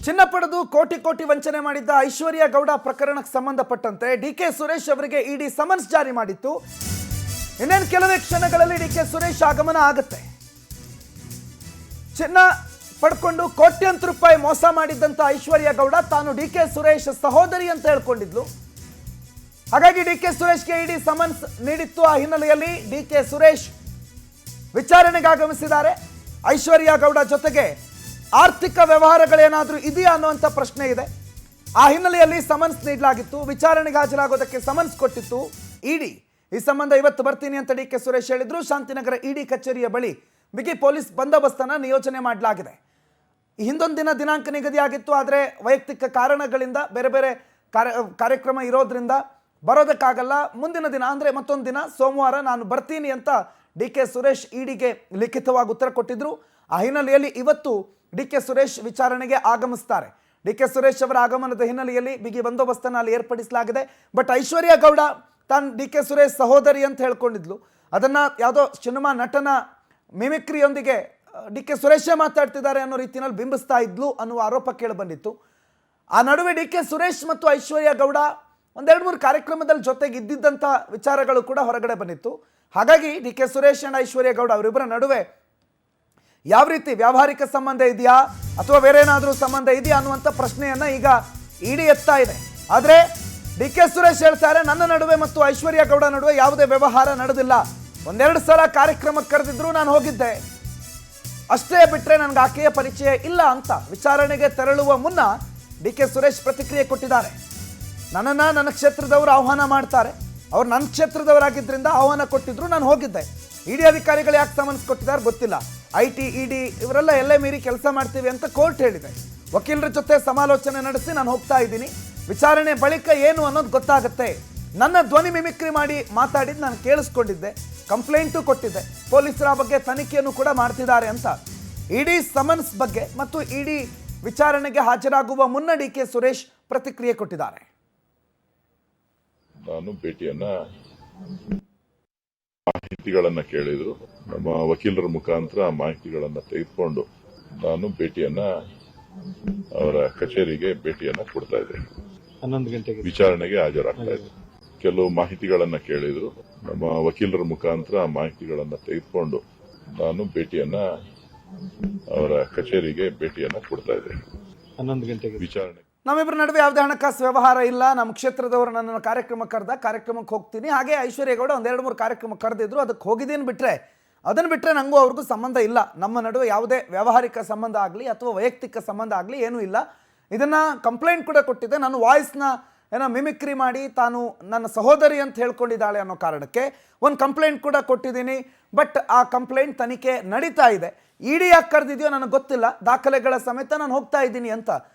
ಚಿನ್ನ ಪಡೆದು ಕೋಟಿ ಕೋಟಿ ವಂಚನೆ ಮಾಡಿದ್ದ ಐಶ್ವರ್ಯ ಗೌಡ ಪ್ರಕರಣಕ್ಕೆ ಸಂಬಂಧಪಟ್ಟಂತೆ ಡಿಕೆ ಸುರೇಶ್ ಅವರಿಗೆ ಇಡಿ ಸಮನ್ಸ್ ಜಾರಿ ಮಾಡಿತ್ತು. ಇನ್ನೇನು ಕೆಲವೇ ಕ್ಷಣಗಳಲ್ಲಿ ಡಿಕೆ ಸುರೇಶ್ ಆಗಮನ ಆಗುತ್ತೆ. ಚಿನ್ನ ಪಡ್ಕೊಂಡು ಕೋಟ್ಯಂತರ ರೂಪಾಯಿ ಮೋಸ ಮಾಡಿದ್ದಂತ ಐಶ್ವರ್ಯ ಗೌಡ ತಾನು ಡಿಕೆ ಸುರೇಶ್ ಸಹೋದರಿ ಅಂತ ಹೇಳ್ಕೊಂಡಿದ್ಲು. ಹಾಗಾಗಿ ಡಿಕೆ ಸುರೇಶ್ಗೆ ಇಡಿ ಸಮನ್ಸ್ ನೀಡಿತ್ತು. ಆ ಹಿನ್ನೆಲೆಯಲ್ಲಿ ಡಿಕೆ ಸುರೇಶ್ ವಿಚಾರಣೆಗೆ ಆಗಮಿಸಿದ್ದಾರೆ. ಐಶ್ವರ್ಯ ಗೌಡ ಜೊತೆಗೆ ಆರ್ಥಿಕ ವ್ಯವಹಾರಗಳೇನಾದರೂ ಇದೆಯಾ ಅನ್ನುವಂಥ ಪ್ರಶ್ನೆ ಇದೆ. ಆ ಹಿನ್ನೆಲೆಯಲ್ಲಿ ಸಮನ್ಸ್ ನೀಡಲಾಗಿತ್ತು. ವಿಚಾರಣೆಗೆ ಹಾಜರಾಗೋದಕ್ಕೆ ಸಮನ್ಸ್ ಕೊಟ್ಟಿತ್ತು ಇಡಿ. ಈ ಸಂಬಂಧ ಇವತ್ತು ಬರ್ತೀನಿ ಅಂತ ಡಿಕೆ ಸುರೇಶ್ ಹೇಳಿದ್ರು. ಶಾಂತಿನಗರ ಇಡಿ ಕಚೇರಿಯ ಬಳಿ ಬಿಗಿ ಪೊಲೀಸ್ ಬಂದೋಬಸ್ತನ್ನು ನಿಯೋಜನೆ ಮಾಡಲಾಗಿದೆ. ಹಿಂದೊಂದು ದಿನಾಂಕ ನಿಗದಿಯಾಗಿತ್ತು, ಆದರೆ ವೈಯಕ್ತಿಕ ಕಾರಣಗಳಿಂದ ಬೇರೆ ಬೇರೆ ಕಾರ್ಯಕ್ರಮ ಇರೋದ್ರಿಂದ ಬರೋದಕ್ಕಾಗಲ್ಲ. ಮುಂದಿನ ದಿನ ಅಂದರೆ ಮತ್ತೊಂದು ದಿನ ಸೋಮವಾರ ನಾನು ಬರ್ತೀನಿ ಅಂತ ಡಿಕೆ ಸುರೇಶ್ ಇಡಿಗೆ ಲಿಖಿತವಾಗಿ ಉತ್ತರ ಕೊಟ್ಟಿದ್ರು. ಆ ಹಿನ್ನೆಲೆಯಲ್ಲಿ ಇವತ್ತು ಡಿಕೆ ಸುರೇಶ್ ವಿಚಾರಣೆಗೆ ಆಗಮಿಸ್ತಾರೆ. ಡಿಕೆ ಸುರೇಶ್ ಅವರ ಆಗಮನದ ಹಿನ್ನೆಲೆಯಲ್ಲಿ ಬಿಗಿ ಬಂದೋಬಸ್ತನ್ನು ಅಲ್ಲಿ ಏರ್ಪಡಿಸಲಾಗಿದೆ. ಬಟ್ ಐಶ್ವರ್ಯ ಗೌಡ ತಾನು ಡಿಕೆ ಸುರೇಶ್ ಸಹೋದರಿ ಅಂತ ಹೇಳ್ಕೊಂಡಿದ್ಲು. ಅದನ್ನು ಯಾವುದೋ ಸಿನಿಮಾ ನಟನ ಮಿಮಿಕ್ರಿಯೊಂದಿಗೆ ಡಿಕೆ ಸುರೇಶೇ ಮಾತಾಡ್ತಿದ್ದಾರೆ ಅನ್ನೋ ರೀತಿಯಲ್ಲಿ ಬಿಂಬಿಸ್ತಾ ಇದ್ಲು ಅನ್ನುವ ಆರೋಪ ಕೇಳಿಬಂದಿತ್ತು. ಆ ನಡುವೆ ಡಿಕೆ ಸುರೇಶ್ ಮತ್ತು ಐಶ್ವರ್ಯ ಗೌಡ ಒಂದೆರಡು ಮೂರು ಕಾರ್ಯಕ್ರಮದಲ್ಲಿ ಜೊತೆಗೆ ಇದ್ದಿದ್ದಂಥ ವಿಚಾರಗಳು ಕೂಡ ಹೊರಗಡೆ ಬಂದಿತ್ತು. ಹಾಗಾಗಿ ಡಿಕೆ ಸುರೇಶ್ ಅಂಡ್ ಐಶ್ವರ್ಯ ಗೌಡ ಅವರಿಬ್ಬರ ನಡುವೆ ಯಾವ ರೀತಿ ವ್ಯಾವಹಾರಿಕ ಸಂಬಂಧ ಇದೆಯಾ ಅಥವಾ ಬೇರೆ ಏನಾದರೂ ಸಂಬಂಧ ಇದೆಯಾ ಅನ್ನುವಂಥ ಪ್ರಶ್ನೆಯನ್ನ ಈಗ ಇಡಿ ಎತ್ತಾ ಇದೆ. ಆದರೆ ಡಿಕೆ ಸುರೇಶ್ ಹೇಳ್ತಾರೆ, ನನ್ನ ನಡುವೆ ಮತ್ತು ಐಶ್ವರ್ಯ ಗೌಡ ನಡುವೆ ಯಾವುದೇ ವ್ಯವಹಾರ ನಡೆದಿಲ್ಲ. ಒಂದೆರಡು ಸಲ ಕಾರ್ಯಕ್ರಮಕ್ಕೆ ಕರೆದಿದ್ರು, ನಾನು ಹೋಗಿದ್ದೆ ಅಷ್ಟೇ, ಬಿಟ್ಟರೆ ನನಗೆ ಆಕೆಯ ಪರಿಚಯ ಇಲ್ಲ ಅಂತ ವಿಚಾರಣೆಗೆ ತೆರಳುವ ಮುನ್ನ ಡಿಕೆ ಸುರೇಶ್ ಪ್ರತಿಕ್ರಿಯೆ ಕೊಟ್ಟಿದ್ದಾರೆ. ನನ್ನನ್ನು ನನ್ನ ಕ್ಷೇತ್ರದವರು ಆಹ್ವಾನ ಮಾಡ್ತಾರೆ, ಅವ್ರು ನನ್ನ ಕ್ಷೇತ್ರದವರಾಗಿದ್ದರಿಂದ ಆಹ್ವಾನ ಕೊಟ್ಟಿದ್ರು, ನಾನು ಹೋಗಿದ್ದೆ. ಇಡಿ ಅಧಿಕಾರಿಗಳು ಯಾಕೆ ಸಮನ್ಸ್ ಕೊಟ್ಟಿದ್ದಾರೆ ಗೊತ್ತಿಲ್ಲ. ಐಟಿ ಇಡಿ ಇವರೆಲ್ಲ ಎಲ್ಲೇ ಮೀರಿ ಕೆಲಸ ಮಾಡ್ತೀವಿ ಅಂತ ಕೋರ್ಟ್ ಹೇಳಿದೆ. ವಕೀಲರ ಜೊತೆ ಸಮಾಲೋಚನೆ ನಡೆಸಿ ನಾನು ಹೋಗ್ತಾ ಇದ್ದೀನಿ. ವಿಚಾರಣೆ ಬಳಿಕ ಏನು ಅನ್ನೋದು ಗೊತ್ತಾಗುತ್ತೆ. ನನ್ನ ಧ್ವನಿ ಮಿಮಿಕ್ರಿ ಮಾಡಿ ಮಾತಾಡಿದ್ದು ನಾನು ಕೇಳಿಸ್ಕೊಂಡಿದ್ದೆ, ಕಂಪ್ಲೇಂಟು ಕೊಟ್ಟಿದ್ದೆ. ಪೊಲೀಸರ ಬಗ್ಗೆ ತನಿಖೆಯನ್ನು ಕೂಡ ಮಾಡ್ತಿದ್ದಾರೆ ಅಂತ ಇಡಿ ಸಮನ್ಸ್ ಬಗ್ಗೆ ಮತ್ತು ಇಡಿ ವಿಚಾರಣೆಗೆ ಹಾಜರಾಗುವ ಮುನ್ನ ಡಿಕೆ ಸುರೇಶ್ ಪ್ರತಿಕ್ರಿಯೆ ಕೊಟ್ಟಿದ್ದಾರೆ. ನಾನು ಭೇಟಿಯನ್ನ ಮಾಹಿತಿಗಳನ್ನ ಕೇಳಿದ್ರು. ನಮ್ಮ ವಕೀಲರ ಮುಖಾಂತರ ಮಾಹಿತಿಗಳನ್ನ ತೆಗೆದುಕೊಂಡು ನಾನು ಭೇಟಿಯನ್ನ ಅವರ ಕಚೇರಿಗೆ ಭೇಟಿಯನ್ನ ಕೊಡ್ತಾ ಇದ್ದೆ. 11 ಗಂಟೆಗೆ ವಿಚಾರಣೆಗೆ ಹಾಜರಾಗ್ತಾ ಇದ್ದೆ. ಕೆಲವು ಮಾಹಿತಿಗಳನ್ನ ಕೇಳಿದ್ರು. ನಮ್ಮ ವಕೀಲರ ಮುಖಾಂತರ ಮಾಹಿತಿಗಳನ್ನ ತೆಗೆದುಕೊಂಡು ನಾನು ಭೇಟಿಯನ್ನ ಅವರ ಕಚೇರಿಗೆ ಭೇಟಿಯನ್ನ ಕೊಡ್ತಾ ಇದ್ದೆ. 11 ಗಂಟೆಗೆ ವಿಚಾರಣೆ. ನಮ್ಮಿಬ್ಬರ ನಡುವೆ ಯಾವುದೇ ಹಣಕಾಸು ವ್ಯವಹಾರ ಇಲ್ಲ. ನಮ್ಮ ಕ್ಷೇತ್ರದವರು ನನ್ನನ್ನು ಕಾರ್ಯಕ್ರಮಕ್ಕೆ ಹೋಗ್ತೀನಿ. ಹಾಗೆ ಐಶ್ವರ್ಯ ಗೌಡ ಒಂದೆರಡು ಮೂರು ಕಾರ್ಯಕ್ರಮಕ್ಕೆ ಕರೆದಿದ್ರು, ಅದಕ್ಕೆ ಹೋಗಿದ್ದೀನಿ. ಅದನ್ನು ಬಿಟ್ಟರೆ ನನಗೂ ಅವ್ರಿಗೂ ಸಂಬಂಧ ಇಲ್ಲ. ನಮ್ಮ ನಡುವೆ ಯಾವುದೇ ವ್ಯಾವಹಾರಿಕ ಸಂಬಂಧ ಆಗಲಿ ಅಥವಾ ವೈಯಕ್ತಿಕ ಸಂಬಂಧ ಆಗಲಿ ಏನೂ ಇಲ್ಲ. ಇದನ್ನು ಕಂಪ್ಲೇಂಟ್ ಕೂಡ ಕೊಟ್ಟಿದ್ದೆ. ನಾನು ವಾಯ್ಸ್ನ ಏನೋ ಮಿಮಿಕ್ರಿ ಮಾಡಿ ತಾನು ನನ್ನ ಸಹೋದರಿ ಅಂತ ಹೇಳ್ಕೊಂಡಿದ್ದಾಳೆ ಅನ್ನೋ ಕಾರಣಕ್ಕೆ ಒಂದು ಕಂಪ್ಲೇಂಟ್ ಕೂಡ ಕೊಟ್ಟಿದ್ದೀನಿ. ಬಟ್ ಆ ಕಂಪ್ಲೇಂಟ್ ತನಿಖೆ ನಡೀತಾ ಇದೆ. ಇಡಿ ಯಾಕೆ ಕರೆದಿದೆಯೋ ನನಗೆ ಗೊತ್ತಿಲ್ಲ. ದಾಖಲೆಗಳ ಸಮೇತ ನಾನು ಹೋಗ್ತಾ ಇದ್ದೀನಿ ಅಂತ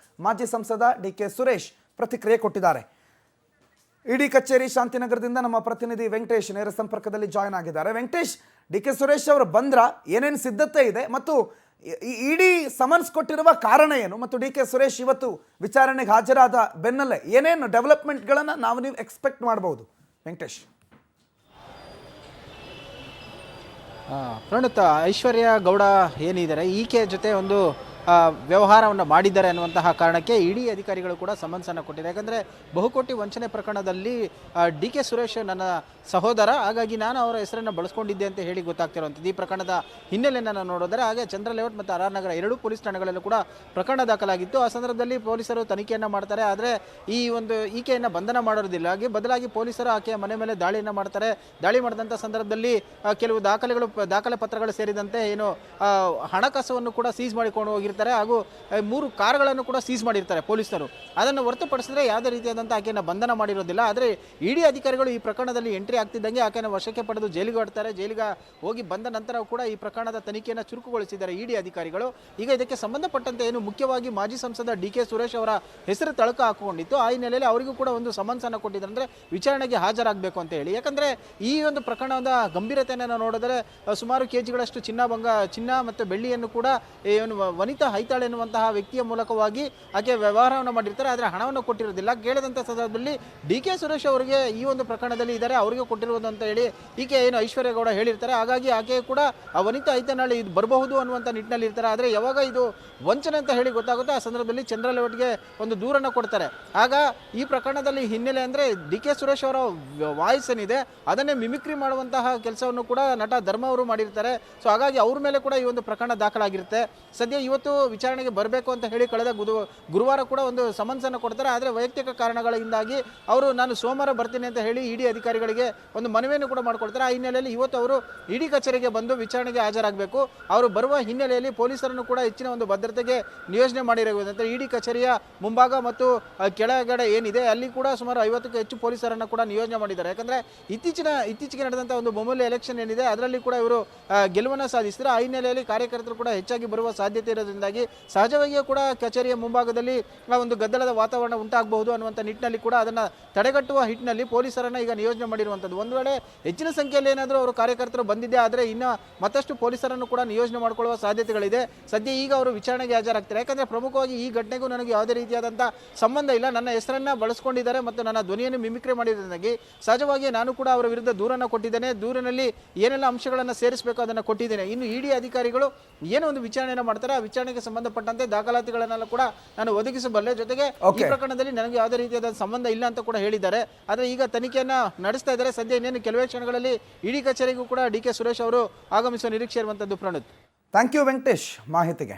ಮಾಜಿ ಸಂಸದ ಡಿಕೆ ಸುರೇಶ್ ಪ್ರತಿಕ್ರಿಯೆ ಕೊಟ್ಟಿದ್ದಾರೆ. ಇಡಿ ಕಚೇರಿ ಶಾಂತಿನಗರದಿಂದ ನಮ್ಮ ಪ್ರತಿನಿಧಿ ವೆಂಕಟೇಶ್ ನೇರ ಸಂಪರ್ಕದಲ್ಲಿ ಜಾಯ್ನ್ ಆಗಿದ್ದಾರೆ. ವೆಂಕಟೇಶ್, ಡಿಕೆ ಸುರೇಶ್ ಅವರು ಬಂದ್ರ, ಏನೇನು ಸಿದ್ಧತೆ ಇದೆ ಮತ್ತು ಇಡಿ ಸಮನ್ಸ್ ಕೊಟ್ಟಿರುವ ಕಾರಣ ಏನು ಮತ್ತು ಡಿಕೆ ಸುರೇಶ್ ಇವತ್ತು ವಿಚಾರಣೆಗೆ ಹಾಜರಾದ ಬೆನ್ನಲ್ಲೇ ಏನೇನು ಡೆವಲಪ್ಮೆಂಟ್ಗಳನ್ನು ನೀವು ಎಕ್ಸ್ಪೆಕ್ಟ್ ಮಾಡಬಹುದು ವೆಂಕಟೇಶ್? ಪ್ರಣುತ್, ಐಶ್ವರ್ಯ ಗೌಡ ಏನಿದ್ದಾರೆ ಈಕೆ ಜೊತೆ ಒಂದು ವ್ಯವಹಾರವನ್ನು ಮಾಡಿದ್ದಾರೆ ಅನ್ನುವಂತಹ ಕಾರಣಕ್ಕೆ ಇಡಿ ಅಧಿಕಾರಿಗಳು ಕೂಡ ಸಮನ್ಸನ್ನು ಕೊಟ್ಟಿದ್ದಾರೆ. ಯಾಕಂದರೆ ಬಹುಕೋಟಿ ವಂಚನೆ ಪ್ರಕರಣದಲ್ಲಿ ಡಿ ಕೆ ಸುರೇಶ್ ನನ್ನ ಸಹೋದರ, ಹಾಗಾಗಿ ನಾನು ಅವರ ಹೆಸರನ್ನು ಬಳಸ್ಕೊಂಡಿದ್ದೆ ಅಂತ ಹೇಳಿ ಗೊತ್ತಾಗ್ತಿರುವಂಥದ್ದು. ಈ ಪ್ರಕರಣದ ಹಿನ್ನೆಲೆಯನ್ನು ನಾನು ನೋಡಿದರೆ ಹಾಗೆ ಚಂದ್ರ ಲೇಔಟ್ ಮತ್ತು ಆರ್ ನಗರ ಎರಡೂ ಪೊಲೀಸ್ ಠಾಣೆಗಳಲ್ಲೂ ಕೂಡ ಪ್ರಕರಣ ದಾಖಲಾಗಿತ್ತು. ಆ ಸಂದರ್ಭದಲ್ಲಿ ಪೊಲೀಸರು ತನಿಖೆಯನ್ನು ಮಾಡ್ತಾರೆ, ಆದರೆ ಈ ಒಂದು ಈಕೆಯನ್ನು ಬಂಧನ ಮಾಡೋದಿಲ್ಲ. ಹಾಗೆ ಬದಲಾಗಿ ಪೊಲೀಸರು ಆಕೆಯ ಮನೆ ಮೇಲೆ ದಾಳಿಯನ್ನು ಮಾಡ್ತಾರೆ. ದಾಳಿ ಮಾಡಿದಂಥ ಸಂದರ್ಭದಲ್ಲಿ ಕೆಲವು ದಾಖಲೆ ಪತ್ರಗಳು ಸೇರಿದಂತೆ ಏನು ಹಣಕಾಸನ್ನು ಕೂಡ ಸೀಸ್ ಮಾಡಿಕೊಂಡು ಹೋಗಿರ್ತಾರೆ. ಹಾಗೂ 3 ಕಾರುಗಳನ್ನು ಕೂಡ ಸೀಸ್ ಮಾಡಿರ್ತಾರೆ ಪೊಲೀಸರು. ಅದನ್ನು ಹೊರತುಪಡಿಸಿದ್ರೆ ಯಾವುದೇ ರೀತಿಯಾದಂಥ ಆಕೆಯನ್ನು ಬಂಧನ ಮಾಡಿರೋದಿಲ್ಲ. ಆದರೆ ಇಡಿ ಅಧಿಕಾರಿಗಳು ಈ ಪ್ರಕರಣದಲ್ಲಿ ಎಂಟ್ರಿ ಆಗ್ತಿದ್ದಂಗೆ ಆಕೆಯನ್ನು ವಶಕ್ಕೆ ಪಡೆದು ಜೈಲಿಗೆ ಹೊಡ್ತಾರೆ. ಜೈಲಿಗೆ ಹೋಗಿ ಬಂದ ನಂತರ ಕೂಡ ಈ ಪ್ರಕರಣದ ತನಿಖೆಯನ್ನು ಚುರುಕುಗೊಳಿಸಿದ್ದಾರೆ ಇಡಿ ಅಧಿಕಾರಿಗಳು. ಈಗ ಇದಕ್ಕೆ ಸಂಬಂಧಪಟ್ಟಂತೆ ಏನು ಮುಖ್ಯವಾಗಿ ಮಾಜಿ ಸಂಸದ ಡಿ ಕೆ ಸುರೇಶ್ ಅವರ ಹೆಸರು ತಳಕ ಹಾಕಿಕೊಂಡಿತ್ತು. ಆ ಹಿನ್ನೆಲೆಯಲ್ಲಿ ಅವರಿಗೂ ಕೂಡ ಒಂದು ಸಮನ್ಸನ್ನು ಕೊಟ್ಟಿದ್ದಾರೆ, ಅಂದರೆ ವಿಚಾರಣೆಗೆ ಹಾಜರಾಗಬೇಕು ಅಂತ ಹೇಳಿ. ಯಾಕಂದರೆ ಈ ಒಂದು ಪ್ರಕರಣದ ಗಂಭೀರತೆಯನ್ನು ನೋಡಿದರೆ ಸುಮಾರು ಕೆಜಿಗಳಷ್ಟು ಚಿನ್ನ ಮತ್ತು ಬೆಳ್ಳಿಯನ್ನು ಕೂಡ ಏನು ವನಿತಾ ಅವನಿತಾ ಹೈತಾಳ್ ಎನ್ನುವಂತಹ ವ್ಯಕ್ತಿಯ ಮೂಲಕವಾಗಿ ಆಕೆ ವ್ಯವಹಾರವನ್ನು ಮಾಡಿರ್ತಾರೆ, ಆದರೆ ಹಣವನ್ನು ಕೊಟ್ಟಿರೋದಿಲ್ಲ. ಕೇಳಿದಂಥ ಸಂದರ್ಭದಲ್ಲಿ ಡಿ ಕೆ ಸುರೇಶ್ ಅವರಿಗೆ ಈ ಒಂದು ಪ್ರಕರಣದಲ್ಲಿ ಇದ್ದಾರೆ, ಅವರಿಗೆ ಕೊಟ್ಟಿರುವುದು ಅಂತ ಹೇಳಿ ಈಕೆ ಏನು ಐಶ್ವರ್ಯ ಗೌಡ ಹೇಳಿರ್ತಾರೆ. ಹಾಗಾಗಿ ಆಕೆ ಕೂಡ ಆ ವನಿತಾ ಹೈತಾಳ್ ಇದು ಬರಬಹುದು ಅನ್ನುವಂಥ ನಿಟ್ಟಿನಲ್ಲಿ ಇರ್ತಾರೆ. ಆದರೆ ಯಾವಾಗ ಇದು ವಂಚನೆ ಅಂತ ಹೇಳಿ ಗೊತ್ತಾಗುತ್ತೆ ಆ ಸಂದರ್ಭದಲ್ಲಿ ಚಂದ್ರಲೇವಟ್ಗೆ ಒಂದು ದೂರನ್ನು ಕೊಡ್ತಾರೆ. ಆಗ ಈ ಪ್ರಕರಣದಲ್ಲಿ ಹಿನ್ನೆಲೆ ಅಂದರೆ ಡಿ ಕೆ ಸುರೇಶ್ ಅವರ ವಾಯ್ಸ್ ಏನಿದೆ ಅದನ್ನೇ ಮಿಮಿಕ್ರಿ ಮಾಡುವಂತಹ ಕೆಲಸವನ್ನು ಕೂಡ ನಟ ಧರ್ಮ ಅವರು ಮಾಡಿರ್ತಾರೆ. ಸೊ ಹಾಗಾಗಿ ಅವ್ರ ಮೇಲೆ ಕೂಡ ಈ ಒಂದು ಪ್ರಕರಣ ದಾಖಲಾಗಿರುತ್ತೆ. ಸದ್ಯ ಇವತ್ತು ವಿಚಾರಣೆಗೆ ಬರಬೇಕು ಅಂತ ಹೇಳಿ ಕಳೆದ ಗುರುವಾರ ಕೂಡ ಒಂದು ಸಮನ್ಸನ್ನು ಕೊಡ್ತಾರೆ. ಆದರೆ ವೈಯಕ್ತಿಕ ಕಾರಣಗಳಿಂದಾಗಿ ಅವರು ನಾನು ಸೋಮವಾರ ಬರ್ತೀನಿ ಅಂತ ಹೇಳಿ ಇಡಿ ಅಧಿಕಾರಿಗಳಿಗೆ ಒಂದು ಮನವಿಯನ್ನು ಕೂಡ ಮಾಡಿಕೊಡ್ತಾರೆ. ಆ ಹಿನ್ನೆಲೆಯಲ್ಲಿ ಇವತ್ತು ಅವರು ಇಡಿ ಕಚೇರಿಗೆ ಬಂದು ವಿಚಾರಣೆಗೆ ಹಾಜರಾಗಬೇಕು. ಅವರು ಬರುವ ಹಿನ್ನೆಲೆಯಲ್ಲಿ ಪೊಲೀಸರನ್ನು ಕೂಡ ಹೆಚ್ಚಿನ ಒಂದು ಭದ್ರತೆಗೆ ನಿಯೋಜನೆ ಮಾಡಿರುವುದಂತೆ ಇಡಿ ಕಚೇರಿಯ ಮುಂಭಾಗ ಮತ್ತು ಕೆಳಗಡೆ ಏನಿದೆ ಅಲ್ಲಿ ಕೂಡ ಸುಮಾರು 50ಕ್ಕೂ ಹೆಚ್ಚು ಪೊಲೀಸರನ್ನು ಕೂಡ ನಿಯೋಜನೆ ಮಾಡಿದ್ದಾರೆ. ಯಾಕಂದರೆ ಇತ್ತೀಚೆಗೆ ನಡೆದಂಥ ಒಂದು ಬಹುಮೂಲ್ಯ ಎಲೆಕ್ಷನ್ ಏನಿದೆ ಅದರಲ್ಲಿ ಕೂಡ ಇವರು ಗೆಲುವನ್ನು ಸಾಧಿಸಿದರೆ ಆ ಹಿನ್ನೆಲೆಯಲ್ಲಿ ಕಾರ್ಯಕರ್ತರು ಕೂಡ ಹೆಚ್ಚಾಗಿ ಬರುವ ಸಾಧ್ಯತೆ ಇರೋದ್ರಿಂದಾಗಿ ಸಹಜವಾಗಿಯೂ ಕೂಡ ಕಚೇರಿಯ ಮುಂಭಾಗದಲ್ಲಿ ಒಂದು ಗದ್ದಲದ ವಾತಾವರಣ ಉಂಟಾಗಬಹುದು ಅನ್ನುವಂಥ ನಿಟ್ಟಿನಲ್ಲಿ ಕೂಡ ಅದನ್ನು ತಡೆಗಟ್ಟುವ ನಿಟ್ಟಿನಲ್ಲಿ ಪೊಲೀಸರನ್ನು ಈಗ ನಿಯೋಜನೆ ಮಾಡಿರುವಂಥದ್ದು. ಒಂದು ವೇಳೆ ಹೆಚ್ಚಿನ ಸಂಖ್ಯೆಯಲ್ಲಿ ಏನಾದರೂ ಅವರು ಕಾರ್ಯಕರ್ತರು ಬಂದಿದೆ ಆದರೆ ಇನ್ನು ಮತ್ತಷ್ಟು ಪೊಲೀಸರನ್ನು ಕೂಡ ನಿಯೋಜನೆ ಮಾಡಿಕೊಳ್ಳುವ ಸಾಧ್ಯತೆಗಳಿದೆ. ಸದ್ಯ ಈಗ ಅವರು ವಿಚಾರಣೆಗೆ ಹಾಜರಾಗ್ತಾರೆ. ಯಾಕಂದರೆ ಪ್ರಮುಖವಾಗಿ ಈ ಘಟನೆಗೂ ನನಗೆ ಯಾವುದೇ ರೀತಿಯಾದಂಥ ಸಂಬಂಧ ಇಲ್ಲ, ನನ್ನ ಹೆಸರನ್ನು ಬಳಸ್ಕೊಂಡಿದ್ದಾರೆ ಮತ್ತು ನನ್ನ ಧ್ವನಿಯನ್ನು ಮಿಮಿಕ್ರಿ ಮಾಡಿದ್ದರಿಂದಾಗಿ ಸಹಜವಾಗಿ ನಾನು ಕೂಡ ಅವರ ವಿರುದ್ಧ ದೂರನ್ನು ಕೊಟ್ಟಿದ್ದೇನೆ. ದೂರಿನಲ್ಲಿ ಏನೆಲ್ಲ ಅಂಶಗಳನ್ನು ಸೇರಿಸಬೇಕು ಅದನ್ನು ಕೊಟ್ಟಿದ್ದೇನೆ. ಇನ್ನು ಇಡಿ ಅಧಿಕಾರಿಗಳು ಏನೋ ಒಂದು ವಿಚಾರಣೆಯನ್ನು ಮಾಡ್ತಾರೆ, ಆ ವಿಚಾರಣೆಗೆ ಸಂಬಂಧಪಟ್ಟಂತೆ ದಾಖಲಾತಿಗಳನ್ನೆಲ್ಲ ಕೂಡ ನಾನು ಒದಗಿಸಬಲ್ಲೆ. ಜೊತೆಗೆ ಈ ಪ್ರಕರಣದಲ್ಲಿ ನನಗೆ ಯಾವುದೇ ರೀತಿಯಾದ ಸಂಬಂಧ ಇಲ್ಲ ಅಂತ ಕೂಡ ಹೇಳಿದ್ದಾರೆ. ಆದರೆ ಈಗ ತನಿಖೆಯನ್ನು ನಡೆಸ್ತಾ ಇದ್ದಾರೆ. ಸದ್ಯ ಇನ್ನೇನು ಕೆಲವೇ ಕ್ಷಣಗಳಲ್ಲಿ ಇಡಿ ಕಚೇರಿಗೂ ಕೂಡ ಡಿ ಕೆ ಸುರೇಶ್ ಅವರು ಆಗಮಿಸುವ ನಿರೀಕ್ಷೆ ಇರುವಂಥದ್ದು. ಪ್ರಣುತ್, ಥ್ಯಾಂಕ್ ಯು ವೆಂಕಟೇಶ್ ಮಾಹಿತಿಗೆ.